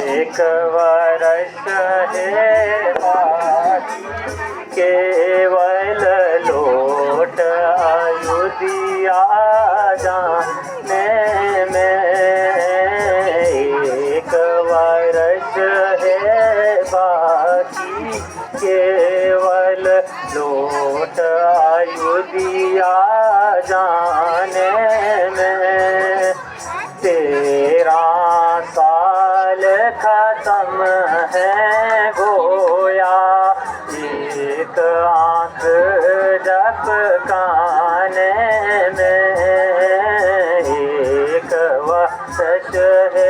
एक वर्ष है बाकी केवल लौट अयोध्या जाने में। एक वर्ष है बाकी केवल लौट अयोध्या जाने में। 13 साल खत्म है गोया, एक आँख झपकाने में। एक वर्ष है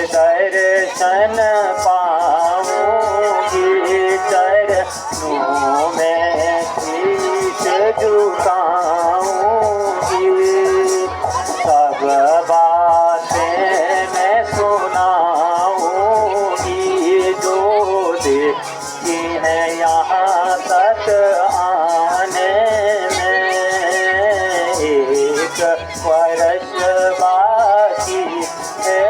दर्शन पाऊंगी, चरणों में शीश झुकाऊंगी। सब बातें मैं सुनाऊंगी जो देखी है यहाँ तक आने में। एक वर्ष बाकी है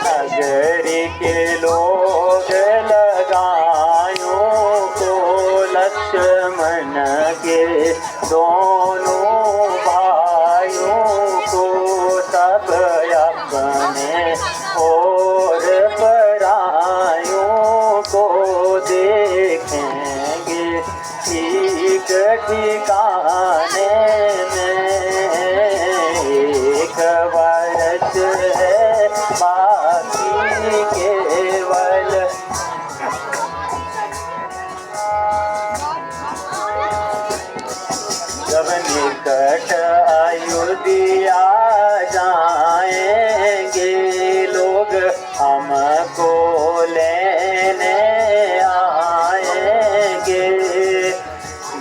नगरी के लोग लगायों को लक्ष्मण के दोनों भाइयों को सब अपने और परायों को देखेंगे ठीक ठिकाने में। एक वर्ष है बाकी केवल जब निकट अयोध्या जाएंगे लोग हमको लेने आएंगे।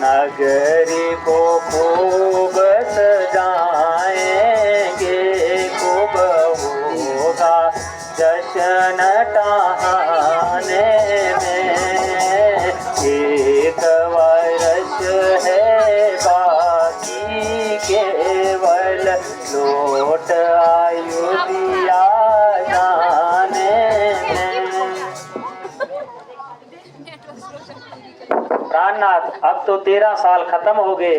नगरी को खूब सजाएंगे, खूब होगा जश्न टहाने में। एक वर्ष है बाकी केवल लौट अयोध्या जाने में। प्राणनाथ, अब तो 13 साल खत्म हो गए,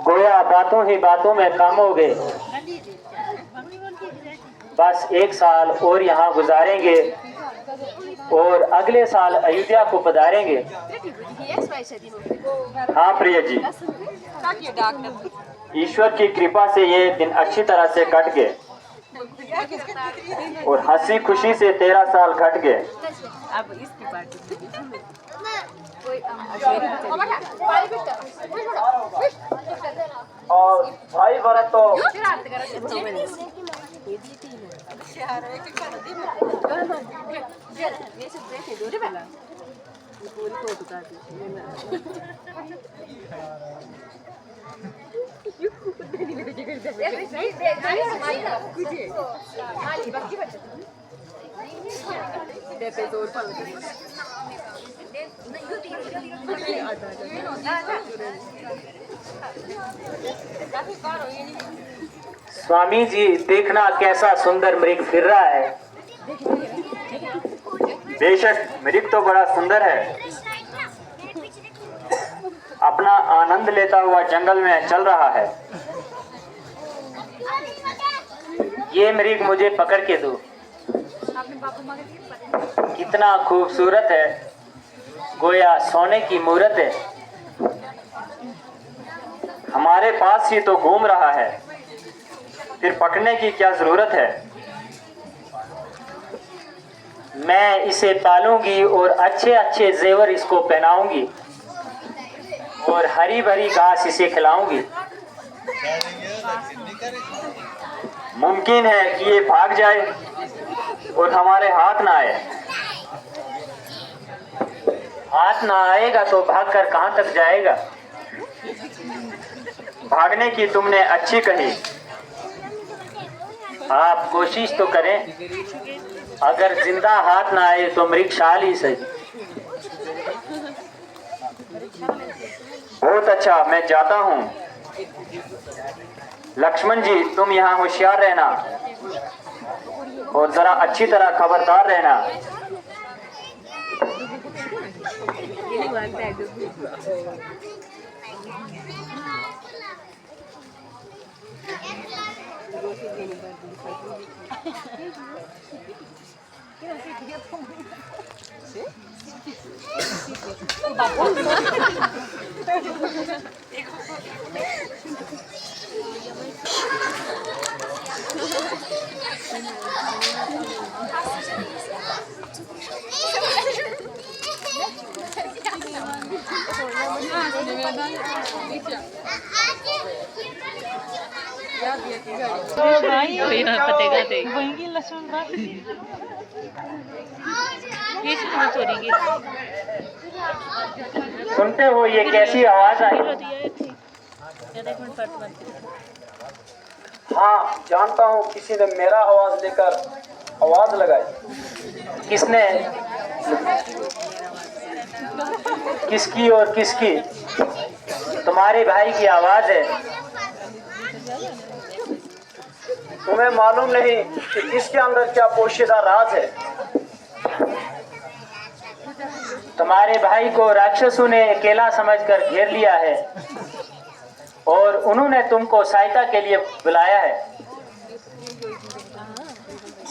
गोया बातों ही बातों में कम हो गए। बस 1 साल और यहाँ गुजारेंगे और अगले साल अयोध्या को पधारेंगे। हाँ प्रिय जी, ईश्वर की कृपा से ये दिन अच्छी तरह से कट गए और हंसी खुशी से 13 साल कट गए। और भाई भरत तो स्वामी जी, देखना कैसा सुंदर मृग फिर रहा है। बेशक मृग तो बड़ा सुंदर है, अपना आनंद लेता हुआ जंगल में चल रहा है। ये मृग मुझे पकड़ के दो। कितना खूबसूरत है, गोया सोने की मूरत है। हमारे पास ही तो घूम रहा है, फिर पकड़ने की क्या जरूरत है। मैं इसे पालूंगी और अच्छे अच्छे जेवर इसको पहनाऊंगी और हरी भरी घास इसे खिलाऊंगी। मुमकिन है कि ये भाग जाए और हमारे हाथ ना आए। हाथ ना आएगा तो भागकर कहां तक जाएगा। भागने की तुमने अच्छी कही, आप कोशिश तो करें। अगर जिंदा हाथ ना आए तो मृगशाल ही सही। बहुत अच्छा, मैं जाता हूँ। लक्ष्मण जी, तुम यहाँ होशियार रहना और जरा अच्छी तरह खबरदार रहना। सुनते हो ये कैसी आवाज आई? हाँ, जानता हूँ, किसी ने मेरा आवाज लेकर आवाज लगाई। किसने? किसकी और किसकी? तुम्हारे भाई की आवाज है। तुम्हें मालूम नहीं कि इसके अंदर क्या पोशीदा राज है। तुम्हारे भाई को राक्षसों ने अकेला समझकर घेर लिया है और उन्होंने तुमको सहायता के लिए बुलाया है।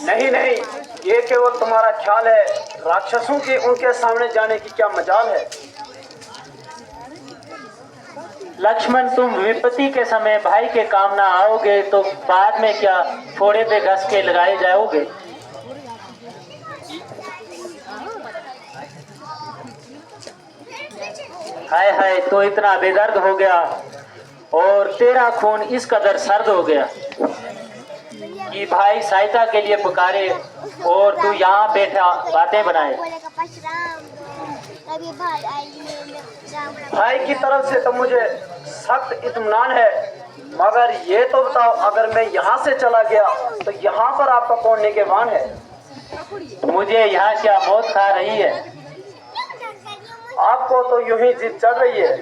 नहीं नहीं, ये केवल तुम्हारा ख्याल है। राक्षसों के उनके सामने जाने की क्या मजाल है। लक्ष्मण, तुम विपत्ति के समय भाई के काम ना आओगे तो बाद में क्या फोड़े पे घस के लगाए जाओगे। हाय हाय, तो इतना बेदर्द हो गया और तेरा खून इस कदर सर्द हो गया कि भाई सहायता के लिए पुकारे और तू यहाँ बैठा बातें बनाए। भाई की तरफ से तो मुझे सख्त इत्मीनान है, मगर ये तो बताओ, अगर मैं यहाँ से चला गया तो यहाँ पर आपका कौन निगहबान है। मुझे यहाँ क्या मौत खा रही है। आपको तो यूं ही जिद चढ़ रही है।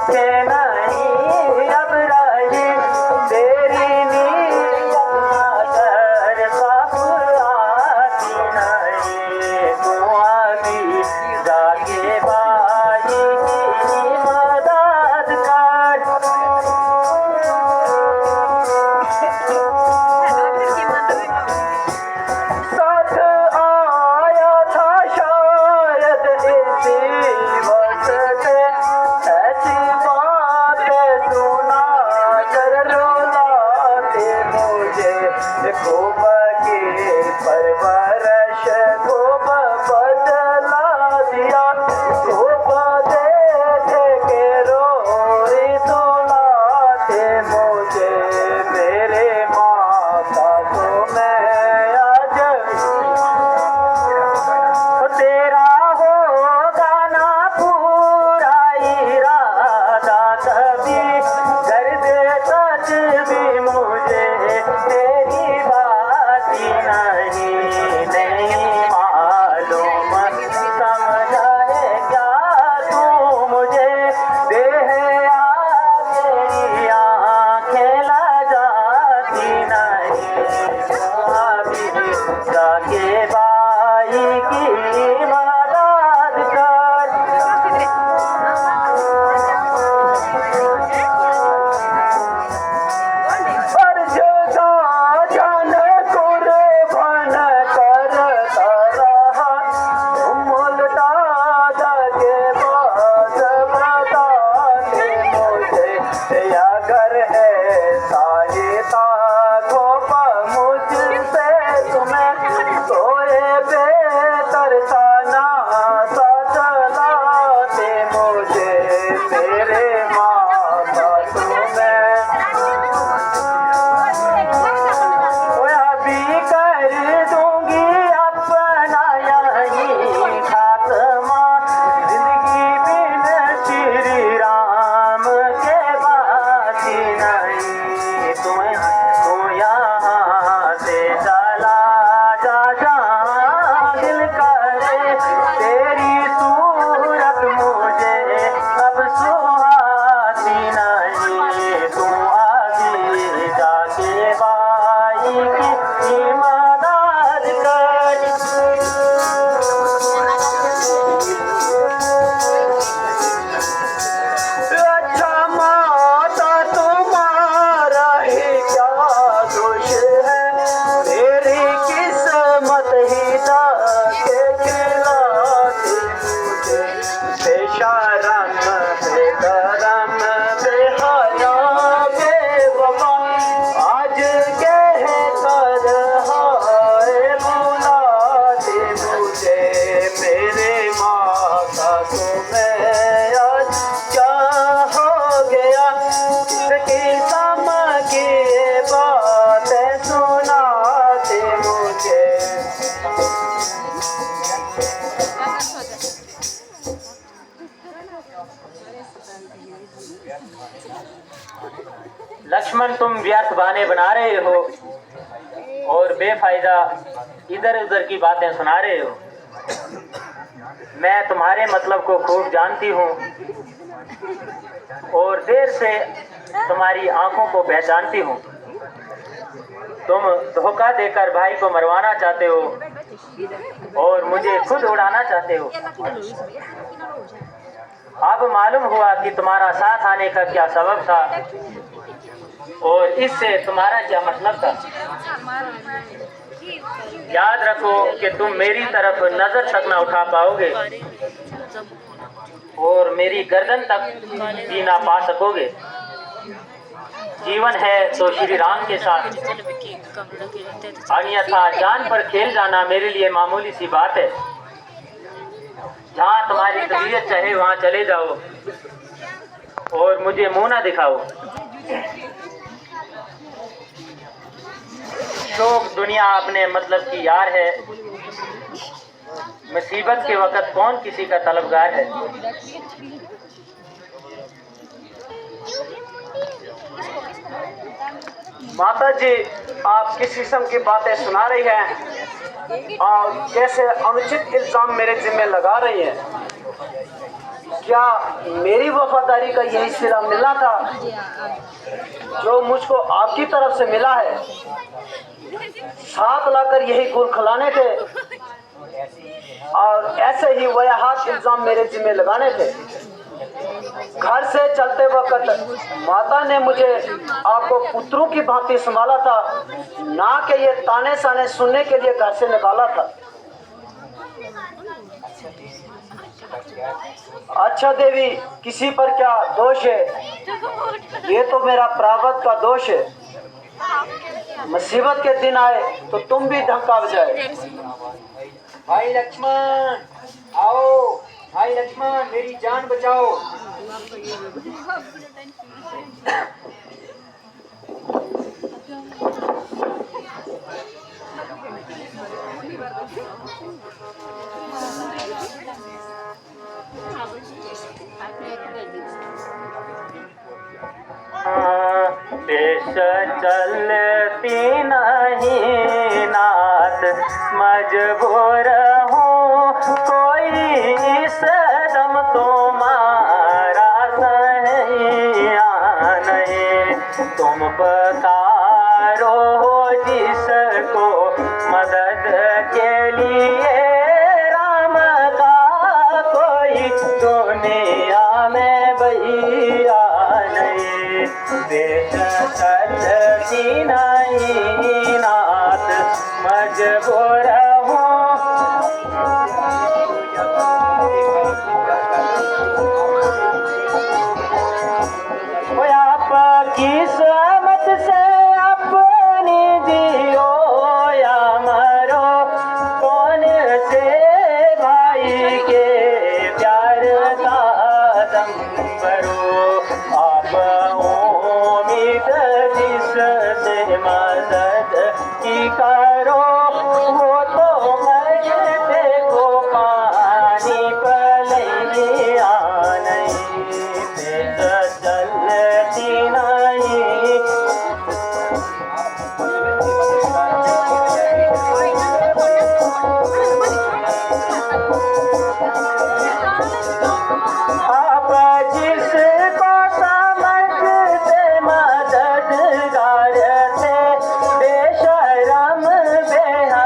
आंखें नहीं अब रही तेरी नीयत नजर साफ आती नहीं। तू अभी जाके भाई की मदद कर। साथ आया था शायद इसी वक्त ऐसी बातें सुना कर रुलाते मुझे। खूब की परवरिश खूब बदला दिया। खूब देखे के रोई सुलाते मुझे। मेरे माता को मैं आज तेरा होगा ना पूरा इरादा कभी कर दे सच भी मुझे तेरी बात ही नहीं मालूम समझाए क्या तू मुझे। देह तेरी आंखें लजाती नहीं। अभी जाके बाई की मदद कर। हर जगह जान कुर्बान करता रहा। तुम उल्टा जाके बात बताते मुझे। या घर है साहिता गोप मुझसे तुम्हें सोए बेहतर ताना सा चलाते मुझे। तेरे माता तुम्हें अभी कर दूंगी अपना यही खात्मा। जिंदगी बिन श्री राम के बाकी नहीं। तू यहाँ से चला जा जहाँ दिल करे। तेरी सूरत मुझे अब सुहाती नहीं। तू अभी जाके बाई की मदद कर। अच्छा माता तुम्हारा ही क्या दोष है। मेरी किस्मत ही जाके खिलाती मुझे। बेशरम बेकरम बेहया बेवफा आज कह कर हाय बुलाते मुझे। मेरे माता तुम्हें आज क्या हो गया। इसकी समा की बातें सुनाते मुझे। लक्ष्मण, तुम व्यर्थ बहाने बना रहे हो और बेफायदा इधर उधर की बातें सुना रहे हो। मैं तुम्हारे मतलब को खूब जानती हूँ और देर से तुम्हारी आंखों को पहचानती हूँ। तुम धोखा देकर भाई को मरवाना चाहते हो और मुझे खुद उड़ाना चाहते हो। अब मालूम हुआ कि तुम्हारा साथ आने का क्या सबब था और इससे तुम्हारा क्या मतलब था। याद रखो कि तुम मेरी तरफ नजर तक ना उठा पाओगे और मेरी गर्दन तक भी ना पा सकोगे। जीवन है तो श्री राम के साथ, अन्यथा जान पर खेल जाना मेरे लिए मामूली सी बात है। जहाँ तुम्हारी तबीयत चाहे वहाँ चले जाओ और मुझे मुंह ना दिखाओ। शौक दुनिया अपने मतलब की यार है। मुसीबत के वक्त कौन किसी का तलबगार है। माता जी, आप किस किस्म की बातें सुना रही हैं और कैसे अनुचित इल्जाम मेरे जिम्मे लगा रही हैं। क्या मेरी वफादारी का यही सिला मिलना था जो मुझको आपकी तरफ से मिला है? साथ लाकर यही गुल खिलाने थे और ऐसे ही वयाहात इल्जाम मेरे जिम्मे लगाने थे। घर से चलते वक्त माता ने मुझे आपको पुत्रों की भांति संभाला था, ना कि ये ताने साने सुनने के लिए घर से निकाला था। अच्छा देवी, किसी पर क्या दोष है? ये तो मेरा प्रारब्ध का दोष है। मुसीबत के दिन आए तो तुम भी धक्का बजाए। भाई लक्ष्मण आओ, भाई लक्ष्मण मेरी जान बचाओ। देश चलती नहीं नाथ, मजबूर हूँ कोई सदम तुम्हारा सहिया नहीं। तुम पकारो जिसको मदद के लिए, राम का कोई दुनिया में भैया नहीं। देश चलती नहीं नाथ, मजबूर हूँ। आपकी सहमत से अपनी जियो या मरो, कौन से भाई के प्यार का दम भरो। आप उम्मीद जिससे मदद की करो, वो तो मरते को पानी पलैया नहीं। देश चलती नहीं आप जिसको समझते मददगार थे, बेशरम बेहया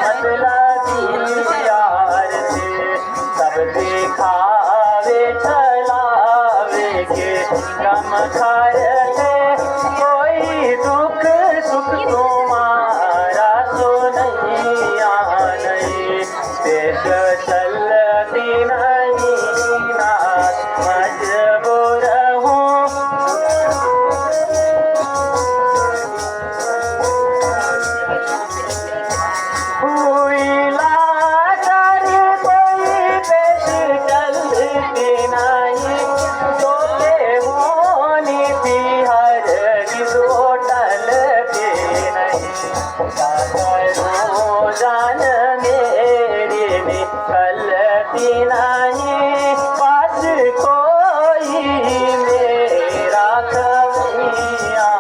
मतलबी यार थे। सब दिखावे छलावे के गम खाते, कोई दुख सुख तुम्हारा सुनैया नहीं। देश चलती नहीं नाथ, मजबूर हूँ। हुई लाचार कोई पेश चलती नहीं, सोते होनी भी हर किसो टलती नहीं। करो जान मेरी निकलती नहीं, पास कोई मेरा कमिया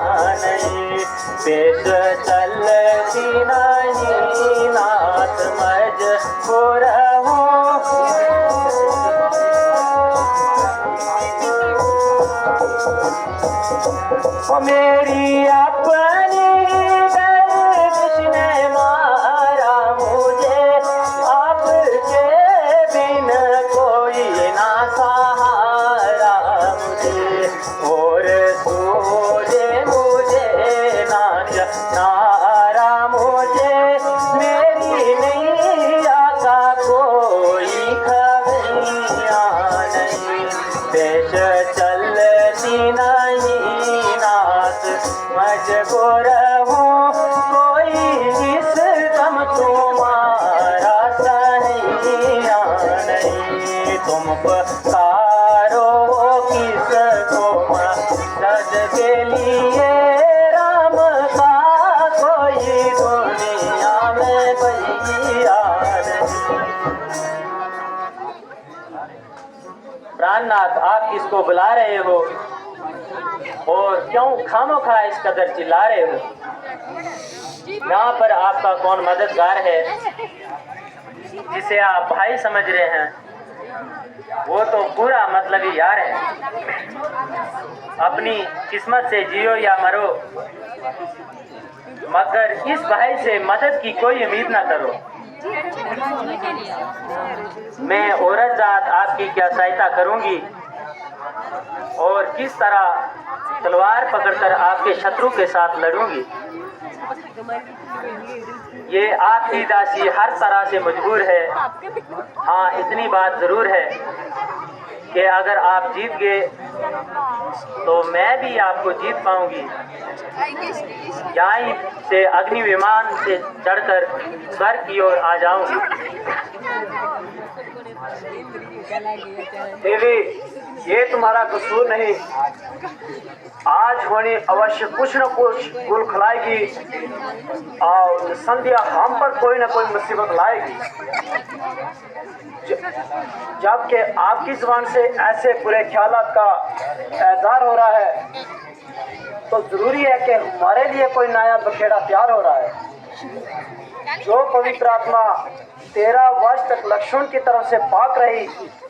नहीं। पेश चलती नहीं नाथ, मजबूर हूँ। मेरी अपनी दर्दिश ने मारा मुझे, आपके बिन कोई ना सहारा मुझे। और सूझे मुझे ना नारा मुझे, मेरी नैया का कोई खबरिया नहीं। देश चलती नहीं नाथ, मजबूर हूँ कोई इस दम तुम्हारा सहिया नहीं। तुम पकारो किसको मदद के लिए, राम का कोई दुनिया में भैया नहीं। प्राणनाथ, आप किसको बुला रहे हो और क्यों खामोखा इस कदर चिल्ला रहे हो? यहाँ पर आपका कौन मददगार है जिसे आप भाई समझ रहे हैं? वो तो पूरा मतलबी यार है। अपनी किस्मत से जियो या मरो, मगर इस भाई से मदद की कोई उम्मीद ना करो। मैं औरत जात आपकी क्या सहायता करूंगी और किस तरह तलवार पकड़कर आपके शत्रु के साथ लड़ूंगी। ये आपकी दासी हर तरह से मजबूर है। हाँ, इतनी बात जरूर है कि अगर आप जीत गए तो मैं भी आपको जीत पाऊंगी। यहीं से अग्नि विमान से चढ़कर स्वर्ग की ओर आ जाऊंगी। देवी, ये तुम्हारा कसूर नहीं। आज होनी अवश्य कुछ न कुछ गुल खिलाएगी और संध्या हम पर कोई न कोई मुसीबत लाएगी। जबकि आपकी जुबान से ऐसे बुरे ख्यालात का एजार हो रहा है तो जरूरी है कि हमारे लिए कोई नया बखेड़ा तैयार हो रहा है। जो पवित्र आत्मा 13 वर्ष तक लक्ष्मण की तरफ से पाक रही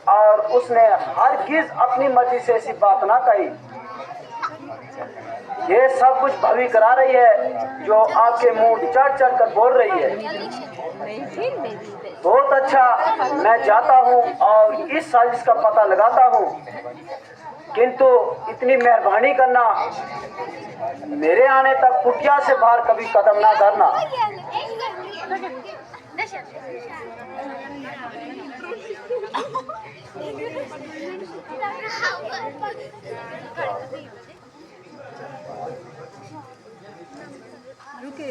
और उसने हरगिज अपनी मर्जी से ऐसी बात ना कही, ये सब कुछ भवी करा रही है जो आपके मुंह चढ़ चढ़ कर बोल रही है। बहुत अच्छा, मैं जाता हूँ और इस साजिश का पता लगाता हूँ, किंतु इतनी मेहरबानी करना, मेरे आने तक कुटिया से बाहर कभी कदम ना धरना। रुके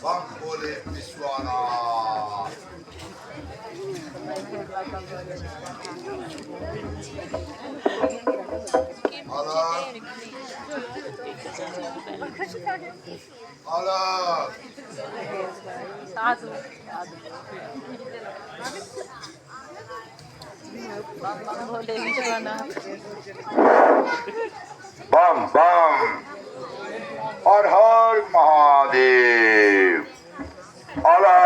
Bang boleh Viswana. Allah. Bam bam. और हर महादेव। अलग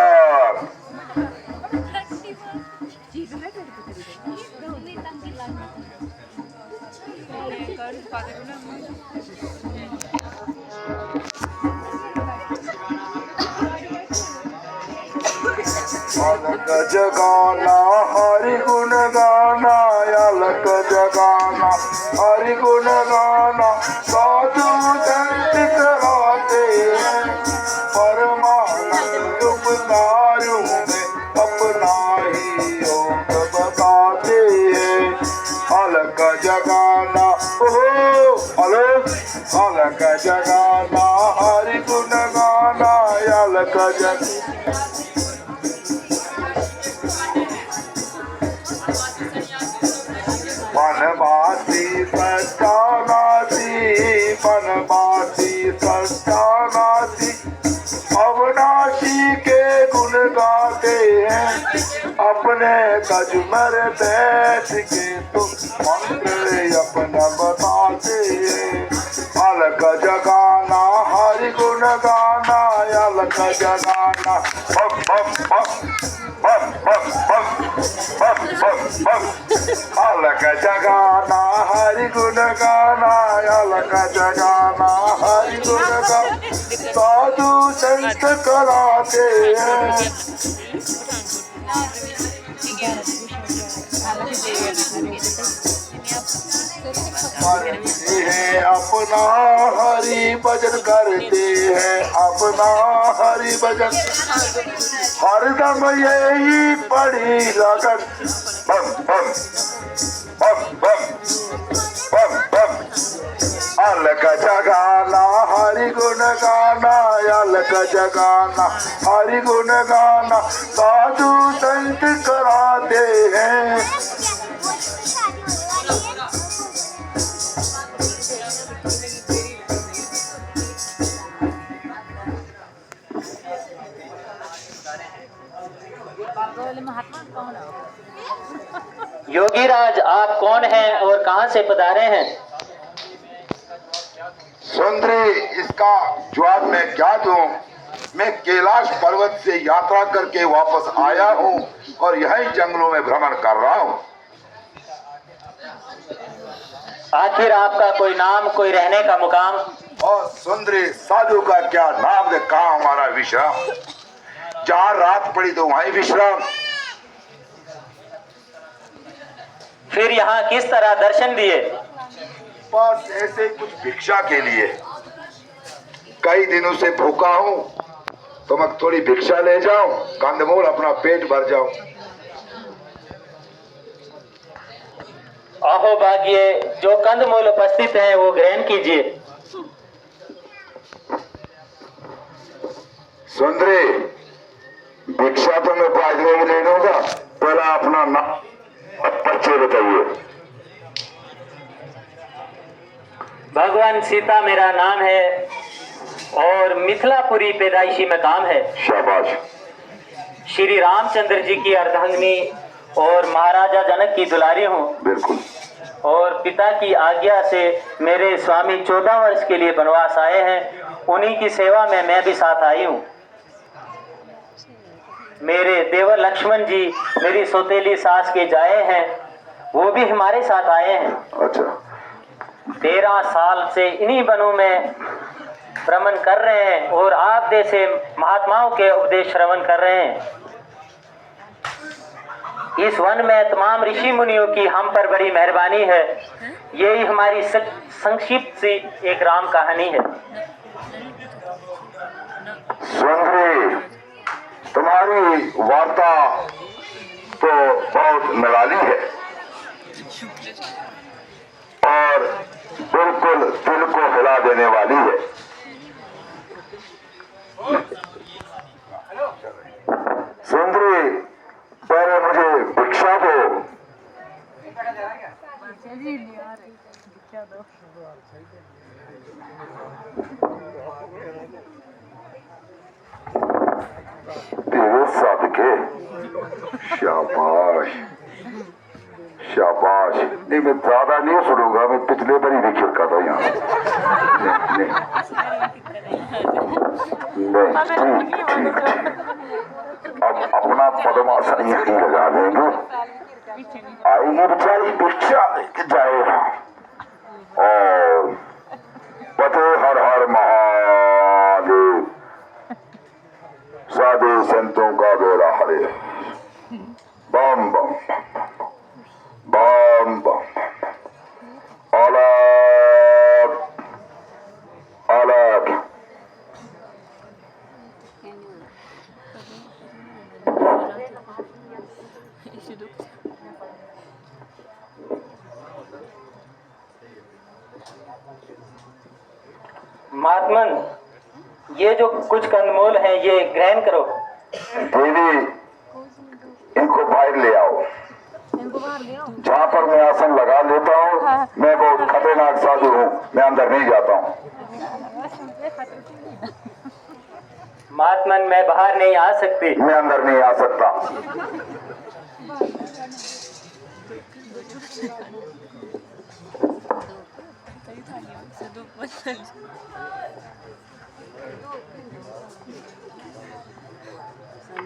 अलग जगाना हरि गुण गाना, अलग जगाना हरि गुण गाना, साधु संत कराते हैं परमानंद उपकारों में अपना ही योग बताते हैं। अलग जगाना ओहो अलग, अलग जगाना हरि गुण गाना, अलग जगाना बनवासी सच्चानासी, बनवासी सच्चानासी, अविनाशी के गुण गाते हैं अपने गज में बैठ के, तो मंत्र अपना बताते हैं। अलग जगाना हरि गुण गाना, अलग जगाना बम बम बम बम बम बम बम बम अलग जगाना हरि गुण गाना अलग जगाना हरि गुण गाना साधु संत कराते हैं करते हैं अपना हरि भजन करते हैं अपना हरि भजन हरदम यही पड़ी लगन बम बम बम बम बम बम अलग जगाना हरि गुण गाना अलग जगाना हरि गुण गाना साधु संत कराते हैं योगीराज, आप कौन हैं और कहां से पधारे हैं? सुंदरी, इसका जवाब मैं क्या दूं? मैं कैलाश पर्वत से यात्रा करके वापस आया हूं और यहीं जंगलों में भ्रमण कर रहा हूं। आखिर आपका कोई नाम, कोई रहने का मुकाम? और सुंदरी, साधु का क्या नाम, कहाँ हमारा विश्राम? जहाँ रात पड़ी तो वहीं विश्राम। फिर यहाँ किस तरह दर्शन दिए? बस ऐसे कुछ भिक्षा के लिए। कई दिनों से भूखा हूँ तो मैं थोड़ी भिक्षा ले जाऊं, कंदमूल अपना पेट भर जाऊं। अहो भाग्य, जो कंदमूल उपस्थित है वो ग्रहण कीजिए। सुंदरी, भिक्षा तो मैं बाद में ले लूंगा, पहला अपना परिचय बताइए। भगवान सीता मेरा नाम है और मिथिलापुरी पैदाइशी मकाम है। शाबाश। श्री रामचंद्र जी की अर्धांगिनी और महाराजा जनक की दुलारी हूँ। बिल्कुल। और पिता की आज्ञा से मेरे स्वामी 14 वर्ष के लिए वनवास आए हैं, उन्हीं की सेवा में मैं भी साथ आई हूँ। मेरे देवर लक्ष्मण जी मेरी सौतेली सास के जाए हैं, वो भी हमारे साथ आए हैं। अच्छा। 13 साल से इन्हीं वनों में भ्रमण कर रहे हैं और आप जैसे महात्माओं के उपदेश श्रवण कर रहे हैं। इस वन में तमाम ऋषि मुनियों की हम पर बड़ी मेहरबानी है। यही हमारी संक्षिप्त सी एक राम कहानी है। सुंदरी, तुम्हारी वार्ता तो बहुत निराली है और बिल्कुल दिल को हिला देने वाली है। सुंदरी, पहले मुझे भिक्षा दो। तेरे सदके। शाबाश शाबाश। नहीं, मैं ज्यादा नहीं सुनूंगा, मैं पिछले बार ही विखिर कर रहा हूँ। नहीं, ठीक। अब अपना पद्मासन यहीं लगा देंगे। आएगी बेचारी भिक्षा लेके जाएगा और पते हर हर महादेव। साधु संतों का बेड़ा हरे। बम बम बम बम। अलग अलग। महात्मन, ये जो कुछ कंदमूल है ये ग्रहण करो। देवी, इनको बाहर ले आओ। जहाँ पर मैं आसन लगा लेता हूँ, मैं बहुत खतरनाक साधु हूँ, मैं अंदर नहीं जाता हूँ। महात्मन, मैं बाहर नहीं आ सकती। मैं अंदर नहीं आ सकता।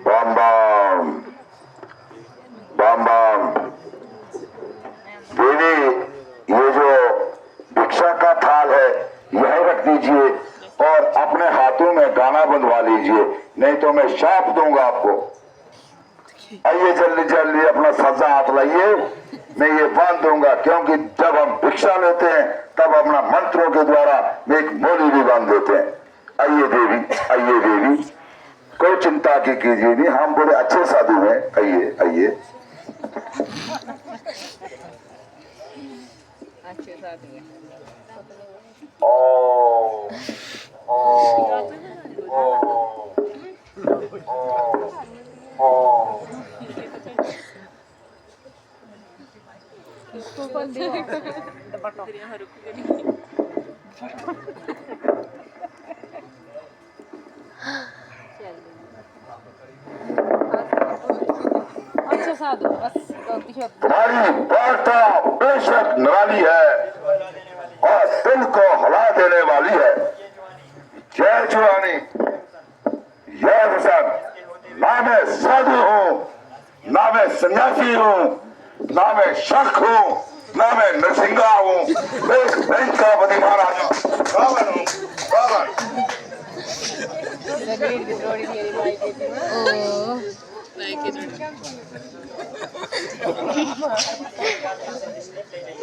बम बम बम बम। लीजिए और अपने हाथों में गाना बंधवा लीजिए, नहीं तो मैं शाप दूंगा आपको। आइए जल्दी जल्दी अपना सज्जा हाथ लाइए, मैं ये बांध दूंगा, क्योंकि जब हम भिक्षा लेते हैं तब अपना मंत्रों के द्वारा में एक मोली भी बांध देते हैं। आइए देवी, आइए देवी, कोई चिंता की कीजिए नहीं, हम बड़े अच्छे साधु हैं। आइए आइए। ओ ओ ओ ओ अच्छा साधु बस गलती है। तुम्हारी वार्ता बेशक निराली है और दिल को हिला देने वाली है। जय जुआनी, जय हुसैन, ना मैं साधु हूँ, ना मैं सन्यासी हूँ, ना मैं शक हूँ, ना मैं नरसिंगा हूँ, एक बैंक का बुद्धिमान आदमी रावण हूँ, रावण।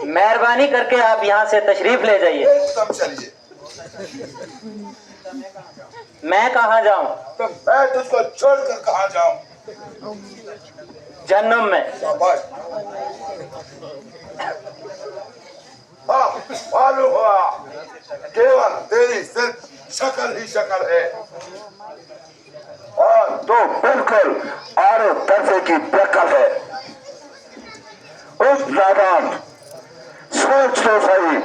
मेहरबानी करके आप यहाँ से तशरीफ ले जाइए। एकदम चलिए। मैं कहाँ जाऊँ? तो मैं तुझको छोड़कर कहाँ जाऊँ? जन्म में। शाबाश। हाँ, मालूम हुआ केवल तेरी सिर्फ शक्ल ही शक्ल है और तो बिल्कुल आरो तरफे की बेकल है। उस नादान, सोच तो सही,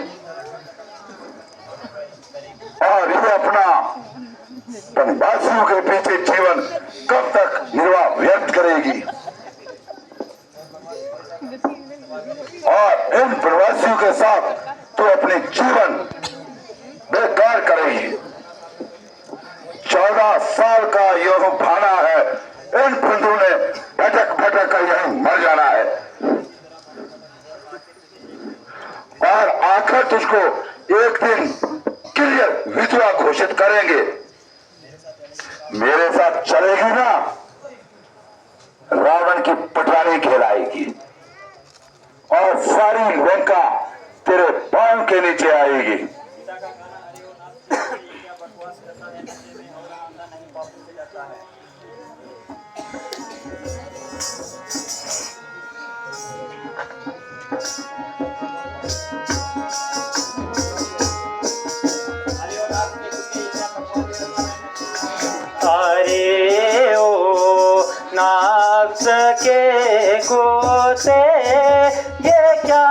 और ये अपना वनवासियों के पीछे जीवन कब तक निर्वाह व्यक्त करेगी और इन प्रवासियों के साथ तो अपने जीवन बेकार करेगी। 14 साल का यह भाना है, इन बंधु ने भटक भटक कर यहीं मर जाना है और आखिर तुझको एक दिन क्लियर विधवा घोषित करेंगे। मेरे साथ चलेगी ना, रावण की पटरानी कहलाएगी और सारी लंका तेरे पांव के नीचे आएगी। अरे ओ नाग के गोते, ये क्या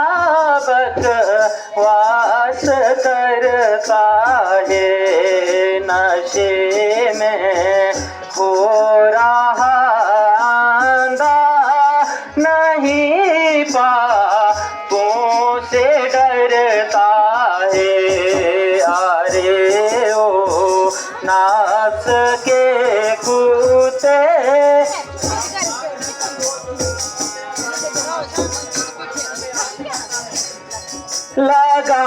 बकवास करता है, नशे में हो रहा आंधा, नहीं पापों से डरता है। अरे ओ नाच के कूते, लगा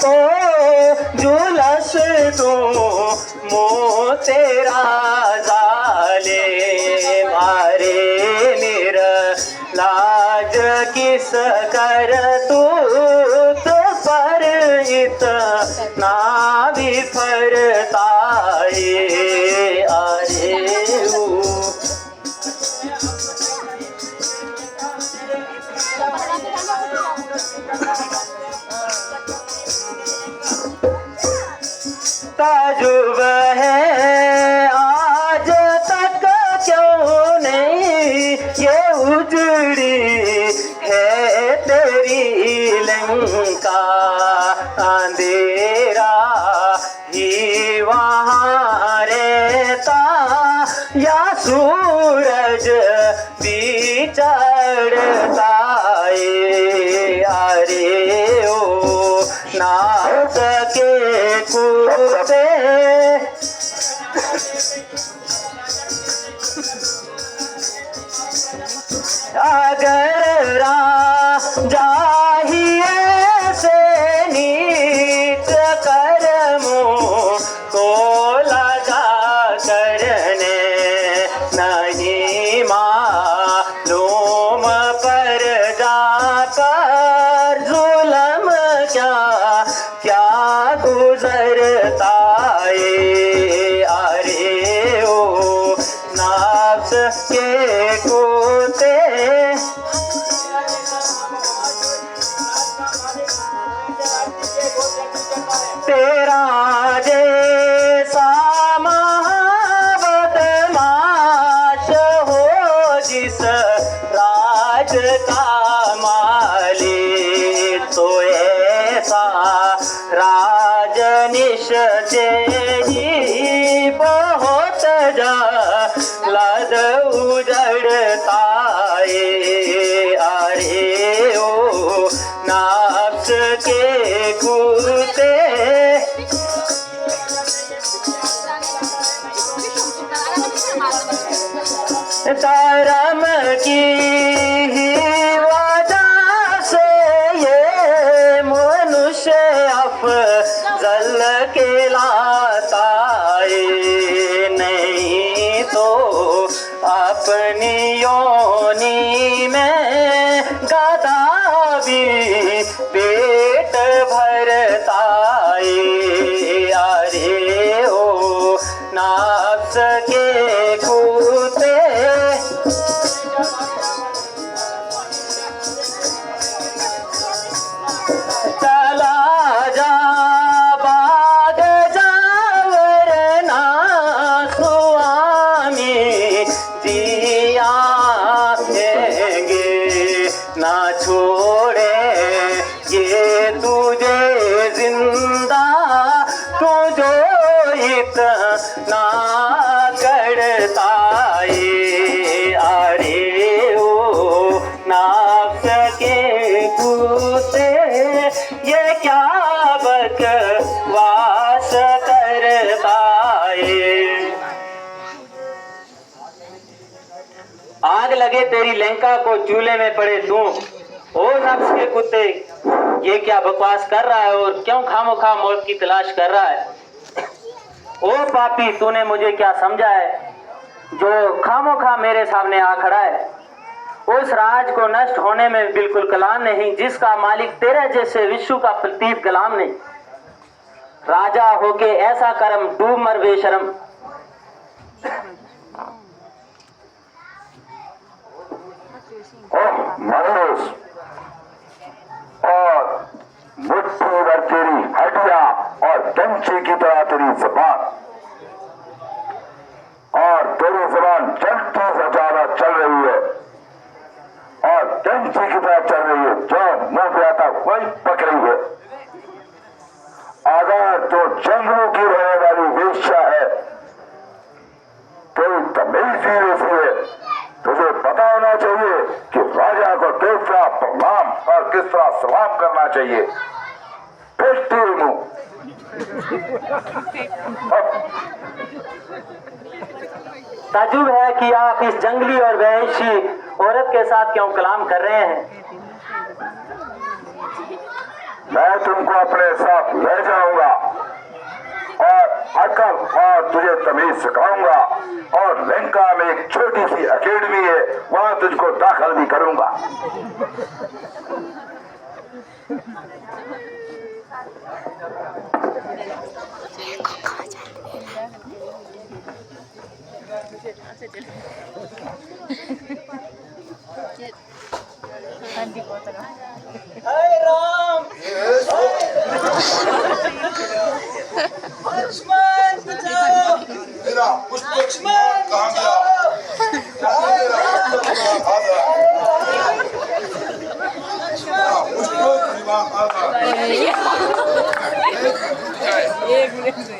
तो जुलस तो मो तेरा जाले, मारे निर लाज किस कर तू पर इतना विफरता है। अरे ओ ताजुब है आज तक क्यों नहीं ये उजड़ी है तेरी लंका, अंधेरा ही वहाँ रहता या सूरज भी चढ़ता है। अरे ओ नाच के कूते, अगर राजा ही का मालिक तो ऐसा राजनिश ही बहुत लद उजड़ता अरे ओ नाफ्स के कुत्ते करम की वजह से ये मनुष्य अफजल कहलाता है नहीं तो अपनी योनि में गधा भी पेट भरता है अरे ओ नाफ्स के कुत्ते चला जा बाग जावर ना स्वामी जिया देंगे ना छोड़े ये तुझे जिंदा तुझो इतना करता अरे ओ नाफ्स के कुत्ते ये क्या बकवास करता है। आग लगे तेरी लंका को चूल्हे में पड़े तू ओ नफ्स के कुत्ते ये क्या बकवास कर रहा है और क्यों खामोखा मौत की तलाश कर रहा है। ओ पापी तूने मुझे क्या समझा है जो खामोखा मेरे सामने आ खड़ा है। उस राज को नष्ट होने में बिल्कुल कलाम नहीं जिसका मालिक तेरे जैसे विश्व का प्रतीत कलाम नहीं। राजा होके ऐसा कर्म डूब मर बेशरम। मनुष्य और मुट्ठी भर तेरी हड्डियां और कंचे की तरह तेरी जबान और तेरी जबान चलती से ज्यादा चल रही है और कंचे की तरह चल रही है जो मुंह पे आता वही पक रही है। अगर तो जंगलों की रहने वाली वेश्या है तेरी तमीज ही ऐसी है। तुझे पता होना चाहिए कि राजा को किस तरह प्रणाम और किस तरह सलाम करना चाहिए। फेंकती मुंह ताजुब है कि आप इस जंगली और वहशी औरत के साथ क्यों कलाम कर रहे हैं। मैं तुमको अपने साथ ले जाऊंगा और अकल और तुझे तमीज सिखाऊंगा और लंका में एक छोटी सी अकेडमी है वहां तुझको दाखिल भी करूंगा। हाय राम लक्ष्मण बचाओ मेरा लक्ष्मण बचाओ एक मिनट से